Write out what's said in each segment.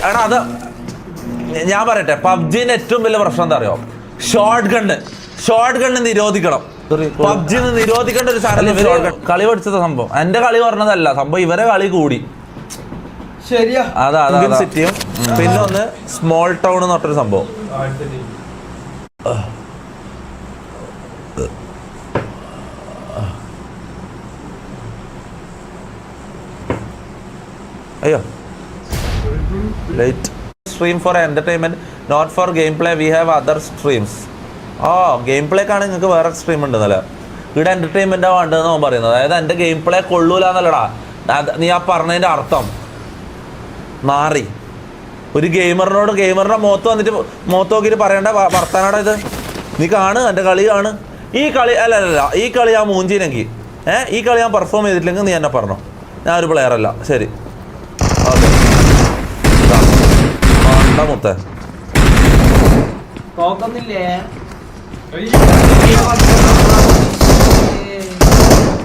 എടാ അത് ഞാൻ പറയട്ടെ, പബ്ജിന്റെ ഏറ്റവും വലിയ പ്രശ്നം എന്താ അറിയോ? ഷോർട്ട് ഗണ്ണ് നിരോധിക്കണം. പബ്ജിന്ന് നിരോധിക്കേണ്ട ഒരു സാധനം ഇവര് കളി പഠിച്ചത് സംഭവം. എന്റെ കളി പറഞ്ഞതല്ല സംഭവം, ഇവരെ കളി കൂടി. ശരിയാ. അതാ സിറ്റിയും പിന്നെ ഒന്ന് സ്മോൾ ടൗൺ എന്ന് പറഞ്ഞൊരു സംഭവം. അയ്യോ light stream for entertainment not for game play, we have other streams. Game പ്ലേക്കാണ് നിങ്ങൾക്ക് വേറെ സ്ട്രീം ഉണ്ട് എന്നല്ല, ഇവിടെ എന്റർടൈൻമെന്റാ വേണ്ടതെന്ന് അവൻ പറയുന്നത്. അതായത് എൻ്റെ ഗെയിം പ്ലേ കൊള്ളൂല എന്നല്ലടാ നീ ആ പറഞ്ഞതിൻ്റെ അർത്ഥം. മാറി ഒരു ഗെയിമറിന്റെ മുഖത്ത് നോക്കിയിട്ട് പറയേണ്ട വർത്താനാടാ ഇത്. നീ കാണ്, എൻ്റെ കളി കാണ്. ഈ കളി അല്ല ഈ കളി ഞാൻ മൂഞ്ചിനെങ്കിൽ ഈ കളി ഞാൻ പെർഫോം ചെയ്തിട്ടില്ലെങ്കിൽ നീ എന്നെ പറഞ്ഞോ, ഞാനൊരു പ്ലെയർ അല്ല. ശരി ഓക്കെ മുത്തേ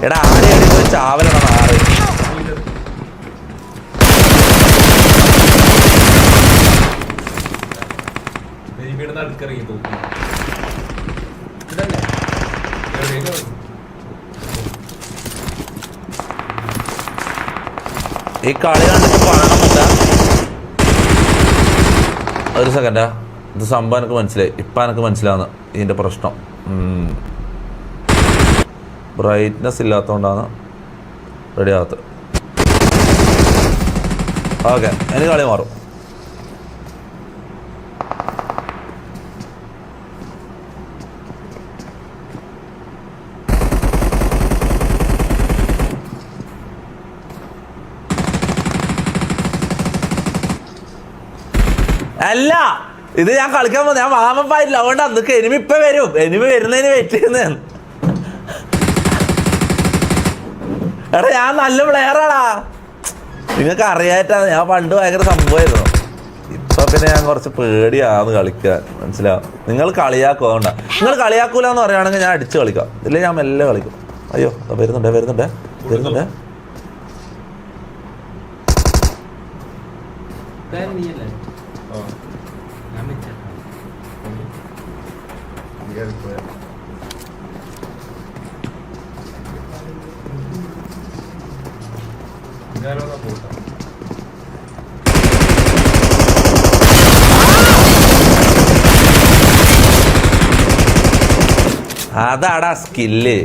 എടാ ആടെ എടി പോയി ചാവലാണ് നാറ്. ഈ കളി കണ്ടിട്ട് പറയണമെന്നില്ല. ഒരു സെക്കൻഡാ, ഇത് സംഭവം എനിക്ക് മനസ്സിലായി. ഇപ്പം എനിക്ക് മനസ്സിലാവുന്ന ഇതിൻ്റെ പ്രശ്നം ബ്രൈറ്റ്നെസ് ഇല്ലാത്തതുകൊണ്ടാണ് റെഡി ആകാത്തത്. ഓക്കെ എനിക്ക് കളി മാറും. അല്ല ഇത് ഞാൻ കളിക്കാൻ പോകുന്നത്, ഞാൻ വാമപ്പായിട്ടില്ല. അതുകൊണ്ട് അതൊക്കെ എനിമി ഇപ്പം വരും. എനിമി വരുന്നതിന് വെയിറ്റ് ചെയ്യുന്നതാണ്. എടാ ഞാൻ നല്ല പ്ലെയറാടാ, നിങ്ങൾക്ക് അറിയാറ്റാണ്. ഞാൻ പണ്ട് ഭയങ്കര സംഭവമായിരുന്നു. ഇപ്പം പിന്നെ ഞാൻ കുറച്ച് പേടിയാന്ന് കളിക്കാൻ, മനസ്സിലാവും. നിങ്ങൾ കളിയാക്കും. അതുകൊണ്ടാണ് നിങ്ങൾ കളിയാക്കൂല എന്ന് പറയുകയാണെങ്കിൽ ഞാൻ അടിച്ച് കളിക്കാം, ഇല്ലേ ഞാൻ മെല്ലെ കളിക്കും. അയ്യോ വരുന്നുണ്ടേ അതാടാ സ്കില്ല്.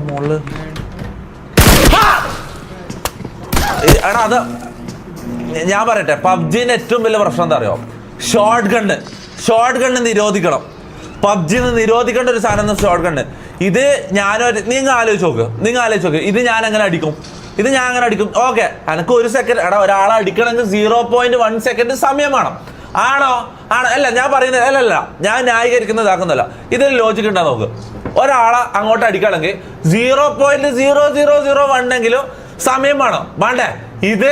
മോള് എടാ അത് ഞാൻ പറയട്ടെ, പബ്ജിന്റെ ഏറ്റവും വലിയ പ്രശ്നം എന്താ അറിയോ? ഷോർട്ട് ഗണ്ണ് നിരോധിക്കണം. പബ്ജിന്ന് നിരോധിക്കേണ്ട ഒരു സാധനം ഷോർട്ട് ഗണ്ണ്. ഇത് നിങ്ങൾ ആലോചിച്ച് നോക്ക്, ഇത് ഞാൻ എങ്ങനെ അടിക്കും? ഓക്കെ എനിക്ക് ഒരു സെക്കൻഡ്, എടാ ഒരാളെ അടിക്കണമെങ്കിൽ 0.1 സെക്കൻഡ് സമയം വേണം. ആണോ അല്ല ഞാൻ പറയുന്നത് അല്ലല്ല, ഞാൻ ന്യായീകരിക്കുന്നത് ഇതാക്കുന്നല്ല. ഇതിൽ ലോജിക്ക് ഉണ്ടാ നോക്ക്. ഒരാളെ അങ്ങോട്ട് അടിക്കണമെങ്കിൽ 0.0001 എങ്കിലും സമയം വേണ്ടേ? ഇത്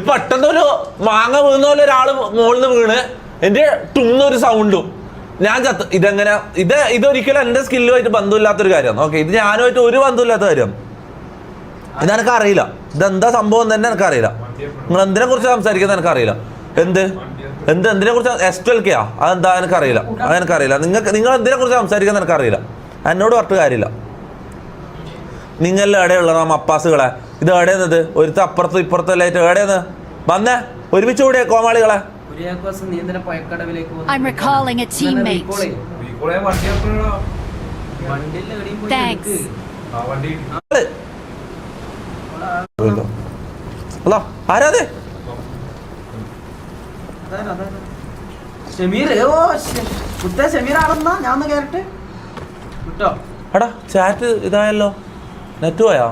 പെട്ടെന്നൊരു മാങ്ങ വീഴുന്ന പോലെ ഒരാൾ മുകളിൽ നിന്ന് വീണ് എൻ്റെ തുന്നൊരു സൗണ്ടും ഞാൻ ചത്ത്. ഇതെങ്ങനെ ഇതൊരിക്കലും എൻ്റെ സ്കില്ലുമായിട്ട് ബന്ധമില്ലാത്തൊരു കാര്യമാണ്. ഓക്കെ ഇത് ഞാനുമായിട്ട് ഒരു ബന്ധമില്ലാത്ത കാര്യം. ഇതെനിക്ക് അറിയില്ല, ഇതെന്താ സംഭവം തന്നെ എനിക്കറിയില്ല. നിങ്ങൾ എന്തിനെ കുറിച്ച് സംസാരിക്കുന്നത് എനിക്കറിയില്ല. എന്തിനെ കുറിച്ച് S12K അതെന്താ എനിക്കറിയില്ല. നിങ്ങൾ എന്തിനെ കുറിച്ച് സംസാരിക്കുന്നത് എനിക്കറിയില്ല. എന്നോട് പറഞ്ഞിട്ട് കാര്യമില്ല. നിങ്ങളിൽ എവിടെയുള്ളത് മപ്പാസുകളെ? ഇത് എവിടെയെന്നത്? ഒരുത്ത അപ്പുറത്തും ഇപ്പുറത്തല്ലായിട്ട് എവിടെയെന്ന് വന്നേ ഒരുമിച്ച് കൂടെ കോമാളികളെ. I'm recalling a teammate. Thanks. Hello ആരാതെ? എടാ ചാറ്റ് ഇതായല്ലോ, നെറ്റ് പോയാ?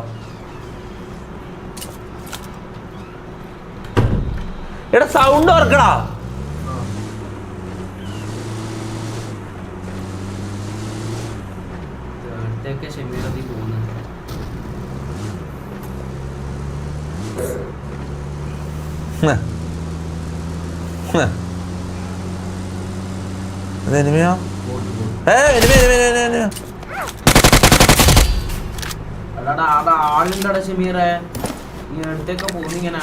എടാ സൗണ്ട് ഓർക്കടാ. എനിമിയോ? ആളുണ്ടടാ ഷമീറെ, നീ അടുത്തൊക്കെ പോകുന്നിങ്ങനെ.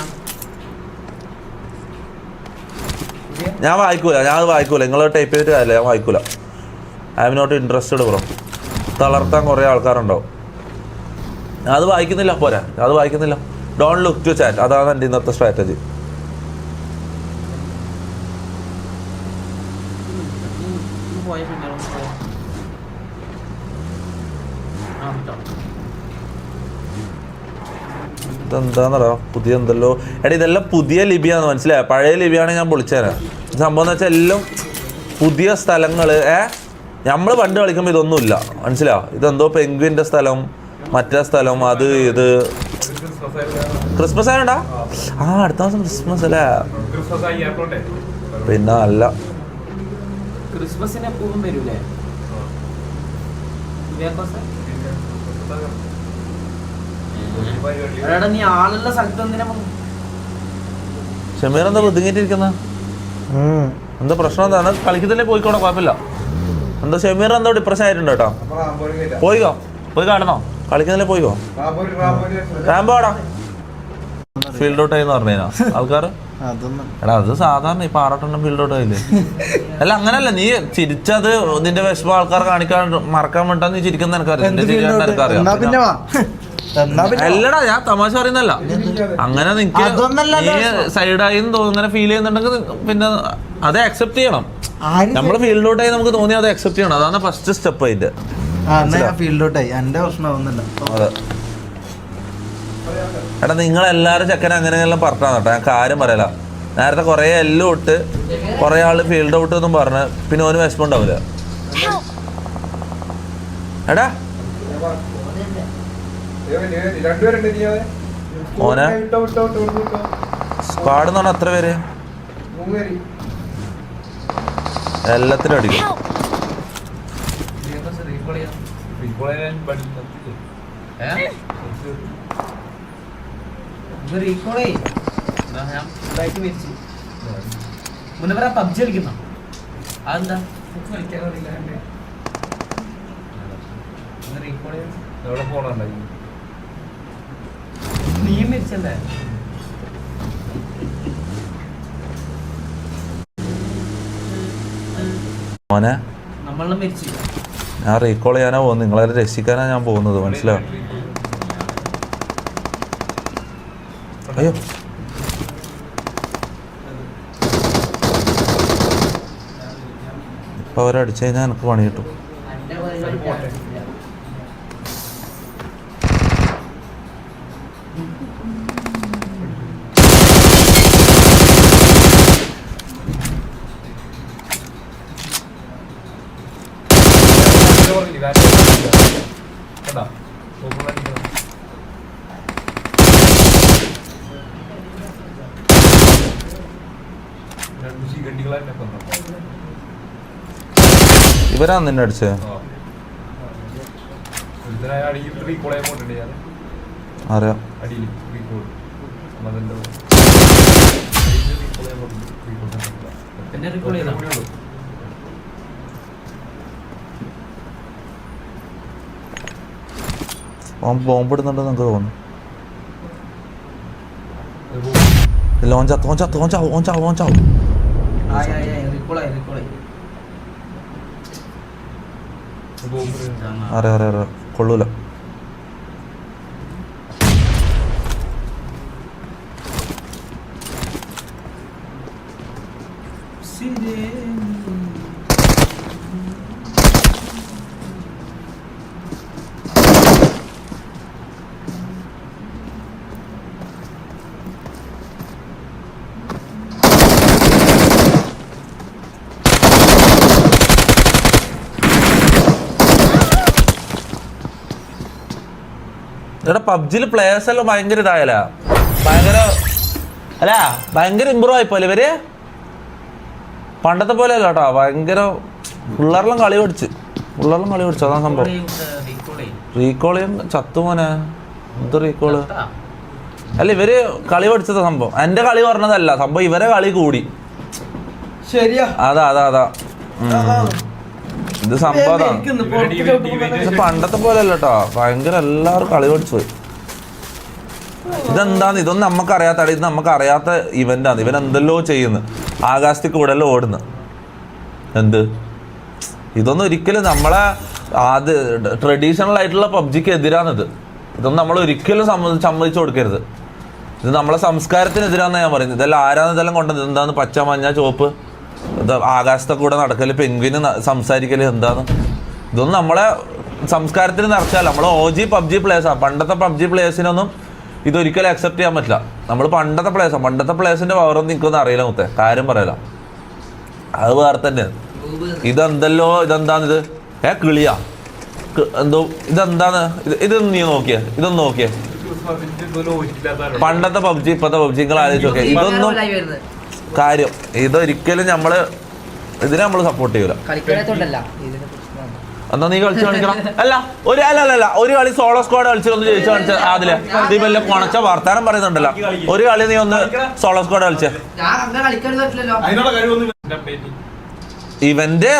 ഞാൻ വായിക്കൂല, നിങ്ങൾ ടൈപ്പ് ചെയ്തിട്ട് കാര്യമില്ല, ഞാൻ വായിക്കൂല. I am not interested bro. തളർത്താൻ കുറേ ആൾക്കാരുണ്ടാവും. ഞാൻ അത് വായിക്കുന്നില്ല, പോരാ, അത് വായിക്കുന്നില്ല. ഡോണ്ട് ലുക്ക് ടു ചാറ്റ്, അതാണ് എൻ്റെ ഇന്നത്തെ സ്ട്രാറ്റജി. ഇതെന്താന്നടാ പുതിയ എന്തല്ലോ. എടാ ഇതെല്ലാം പുതിയ ലിപിയാന്ന് മനസ്സിലായോ? പഴയ ലിപിയാണ് ഞാൻ പൊളിച്ചേരാ. സംഭവം എന്ന് വെച്ചാൽ എല്ലാം പുതിയ സ്ഥലങ്ങൾ. നമ്മൾ പണ്ട് കളിക്കുമ്പോൾ ഇതൊന്നുമില്ല, മനസ്സിലായോ? ഇതെന്തോ പെൻഗ്വിൻ്റെ സ്ഥലം, മറ്റേ സ്ഥലം, അത് ഇത്. ക്രിസ്മസ് ആയോണ്ടാ? ആ അടുത്ത മാസം ക്രിസ്മസ് അല്ലേ? പിന്നെ അല്ല, ക്രിസ്മസിന് എപ്പോഴും വരൂലേ? നീ ആളുള്ള സ്ഥലത്ത് എന്തിനാ? ഷമീർ എന്താ ഒതുങ്ങിയിട്ടിരിക്കുന്ന? എന്താ പ്രശ്നം? എന്താ കളിക്കത്തില്ലേ? പോയിക്കോട്ടെ, കുഴപ്പമില്ല. എന്താ ഷമീർ എന്തോ ഡിപ്രഷൻ ആയിട്ടുണ്ട് കേട്ടോ. പോയി കാണണോ? കളിക്കുന്നില്ലേ? പോയിക്കോ. റാമ്പോടാ ഫീൽഡ് ഔട്ട് ആയിന്ന് പറഞ്ഞു ആൾക്കാർ. എടാ അത് സാധാരണ ഇപ്പൊ 6 ഫീൽഡ് ഔട്ട് ആയില്ലേ? അല്ല അങ്ങനല്ല, നീ ചിരിച്ചത് നിന്റെ വിഷമം ആൾക്കാർ കാണിക്കാൻ മറക്കാൻ വേണ്ടാ നീ ചിരിക്കുന്ന എനിക്കറിയാം. അല്ലടാ ഞാൻ തമാശ പറയുന്നല്ല. അങ്ങനെ നിനക്ക് നീ സൈഡായി ഇങ്ങനെ ഫീൽ ചെയ്യുന്നുണ്ടെങ്കിൽ പിന്നെ അത് അക്സെപ്റ്റ് ചെയ്യണം. നമ്മള് ഫീൽഡ് ഔട്ട് ആയി നമുക്ക് തോന്നി അത് അക്സെപ്റ്റ് ചെയ്യണം. അതാണ് ഫസ്റ്റ് സ്റ്റെപ്പ് അതിന്റെ. അതെ എടാ നിങ്ങളെല്ലാരും ചെക്കൻ അങ്ങനെയെല്ലാം പറഞ്ഞാണ് കേട്ടോ. ഞാൻ കാര്യം പറയല. നേരത്തെ കൊറേ എല്ലാം ഇട്ട് കൊറേ ആള് ഫീൽഡ് ഔട്ട് എന്നും പറഞ്ഞ് പിന്നെ ഓന് വിഷമം ഉണ്ടാവില്ല. എടാ ഓനെ സ്ക്വാഡ് എന്ന് പറഞ്ഞാൽ എത്ര പേര്? എല്ലാത്തിനും അടിക്കും. പബ്ജി കളിക്കുന്ന അതെന്താ? നീ മരിച്ചല്ലേ? മോനെ നമ്മളെ മരിച്ചു. ഞാൻ റീകോൾ ചെയ്യാനാ പോകുന്നത്, നിങ്ങളെ രക്ഷിക്കാനാ ഞാൻ പോകുന്നത്, മനസ്സിലാവും? അയ്യോ ഇപ്പൊ അവരടിച്ചു കഴിഞ്ഞാൽ എനിക്ക് പണി കിട്ടും. ഇവരാ നിന്നെ അടിച്ചേ? അറിയാം. ബോംബ് ഇടുന്നുണ്ടെന്ന് നമുക്ക് തോന്നുന്നു. ഓഞ്ചാവും. അറിയാം കൊള്ളൂല. എടാ പബ്ജിയിൽ പ്ലേയേഴ്സ് എല്ലാം ഭയങ്കര ഇതായാല, ഭയങ്കര അല്ല ഭയങ്കര ഇമ്പ്രൂവ് ആയിപ്പോലെ ഇവര് പണ്ടത്തെ പോലെ അല്ല കേട്ടോ ഭയങ്കര പിള്ളേരെല്ലാം കളി പഠിച്ചു അതാണ് സംഭവം. റീകോൾ ചെയ്യാൻ ചത്തുമോനെ എന്ത് റീകോള് അല്ല ഇവര് കളി പഠിച്ചത് സംഭവം. എന്റെ കളി പറഞ്ഞതല്ല സംഭവം ഇവരെ കളി കൂടി. ശരിയാ അതാ ഇത് സംഭവം അതാണ്. ഇത് പണ്ടത്തെ പോലെ അല്ല കേട്ടോ ഭയങ്കര എല്ലാവരും കളി പഠിച്ചു പോയി. ഇതെന്താന്ന് ഇതൊന്നും നമുക്കറിയാത്ത ഇത് നമുക്കറിയാത്ത ഇവന്റാണ്. ഇവൻ എന്തെല്ലോ ചെയ്യുന്നു ആകാശത്തിൽ കൂടെല്ലോ ഓടുന്നു. എന്ത് ഇതൊന്നും ഒരിക്കലും നമ്മളെ അത് ട്രഡീഷണൽ ആയിട്ടുള്ള പബ്ജിക്ക് എതിരാണിത്. ഇതൊന്നും നമ്മൾ ഒരിക്കലും സമ്മതിച്ചു കൊടുക്കരുത്. ഇത് നമ്മളെ സംസ്കാരത്തിനെതിരാന്ന് ഞാൻ പറയുന്നത്. ഇതെല്ലാം ആരാന്ന് ഇതെല്ലാം കൊണ്ടത് എന്താന്ന് പച്ച മഞ്ഞ ചുവപ്പ് ഇത് ആകാശത്തെ കൂടെ നടക്കല് പെൻഗ്വിന് സംസാരിക്കല് എന്താന്ന് ഇതൊന്നും നമ്മളെ സംസ്കാരത്തിന് നിറച്ചാൽ നമ്മളെ OG പബ്ജി പ്ലേയേഴ്സാണ്. പണ്ടത്തെ പബ്ജി പ്ലേയേഴ്സിനൊന്നും ഇതൊരിക്കലും അക്സെപ്റ്റ് ചെയ്യാൻ പറ്റില്ല. നമ്മൾ പണ്ടത്തെ പ്ലേയേഴ്സിന്റെ പവറൊന്നും എനിക്കൊന്നും അറിയില്ല മുത്തേ കാര്യം പറയല. അത് വേറെ തന്നെ. ഇതെന്താണിത് കിളിയാ എന്തോ ഇതെന്താണ് ഇതൊന്ന് നീ നോക്കിയേ ഇതൊന്ന് നോക്കിയേ പണ്ടത്തെ പബ്ജി ഇപ്പത്തെ പബ്ജി നിങ്ങൾ ആലോചിച്ച് നോക്കിയേ. ഇതൊന്നും കാര്യം ഇതൊരിക്കലും ഇതിനെ നമ്മൾ സപ്പോർട്ട് ചെയ്യൂല. എന്നാ നീ കളിച്ച് കാണിക്കണം. അല്ല ഒരു കളി സോളോ സ്ക്വാഡ് കളിച്ചൊന്ന് ജയിച്ചു കാണിച്ച അതില് നീ വല്ല കൊണച്ച വർത്താനം പറയുന്നുണ്ടല്ലോ. ഒരു കളി നീ ഒന്ന് സോളോ സ്ക്വാഡ് കളിച്ചേ. ഇവന്റെ